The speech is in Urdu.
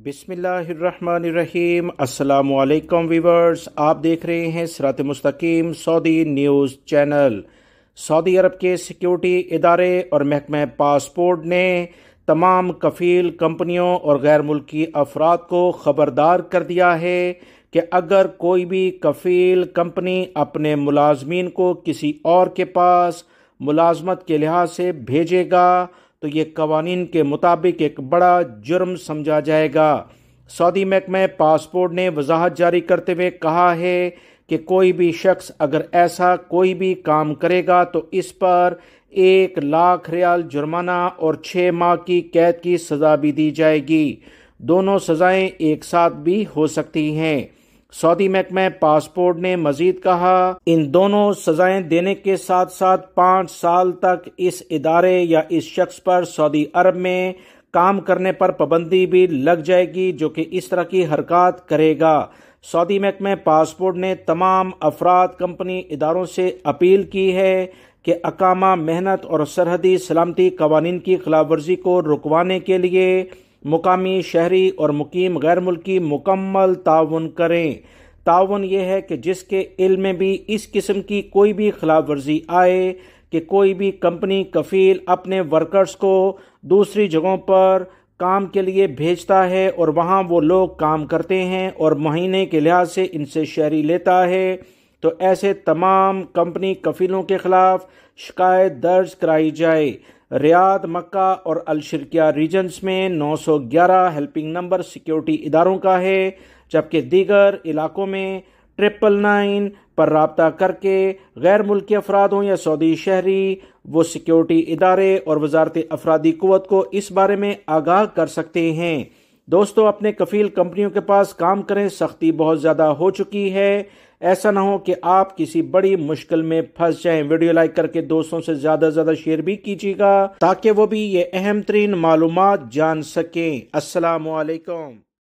بسم اللہ الرحمن الرحیم۔ السلام علیکم ویورز، آپ دیکھ رہے ہیں صراط مستقیم سعودی نیوز چینل۔ سعودی عرب کے سیکیورٹی ادارے اور محکمہ پاسپورٹ نے تمام کفیل کمپنیوں اور غیر ملکی افراد کو خبردار کر دیا ہے کہ اگر کوئی بھی کفیل کمپنی اپنے ملازمین کو کسی اور کے پاس ملازمت کے لحاظ سے بھیجے گا تو یہ قوانین کے مطابق ایک بڑا جرم سمجھا جائے گا۔ سعودی محکمہ پاسپورٹ نے وضاحت جاری کرتے ہوئے کہا ہے کہ کوئی بھی شخص اگر ایسا کوئی بھی کام کرے گا تو اس پر 1,00,000 ریال جرمانہ اور 6 ماہ کی قید کی سزا بھی دی جائے گی۔ دونوں سزائیں ایک ساتھ بھی ہو سکتی ہیں۔ سعودی محکمہ پاسپورٹ نے مزید کہا، ان دونوں سزائیں دینے کے ساتھ ساتھ 5 سال تک اس ادارے یا اس شخص پر سعودی عرب میں کام کرنے پر پابندی بھی لگ جائے گی جو کہ اس طرح کی حرکات کرے گا۔ سعودی محکمہ پاسپورٹ نے تمام افراد کمپنی اداروں سے اپیل کی ہے کہ اقامہ محنت اور سرحدی سلامتی قوانین کی خلاف ورزی کو رکوانے کے لیے مقامی شہری اور مقیم غیر ملکی مکمل تعاون کریں۔ تعاون یہ ہے کہ جس کے علم میں بھی اس قسم کی کوئی بھی خلاف ورزی آئے کہ کوئی بھی کمپنی کفیل اپنے ورکرز کو دوسری جگہوں پر کام کے لیے بھیجتا ہے اور وہاں وہ لوگ کام کرتے ہیں اور مہینے کے لحاظ سے ان سے شہری لیتا ہے تو ایسے تمام کمپنی کفیلوں کے خلاف شکایت درج کرائی جائے۔ ریاض، مکہ اور الشرقیہ ریجنز میں 911 ہیلپنگ نمبر سیکیورٹی اداروں کا ہے، جبکہ دیگر علاقوں میں 999 پر رابطہ کر کے غیر ملکی افراد ہوں یا سعودی شہری وہ سیکیورٹی ادارے اور وزارت افرادی قوت کو اس بارے میں آگاہ کر سکتے ہیں۔ دوستو، اپنے کفیل کمپنیوں کے پاس کام کریں، سختی بہت زیادہ ہو چکی ہے، ایسا نہ ہو کہ آپ کسی بڑی مشکل میں پھنس جائیں۔ ویڈیو لائک کر کے دوستوں سے زیادہ شیئر بھی کیجیے گا تاکہ وہ بھی یہ اہم ترین معلومات جان سکیں۔ السلام علیکم۔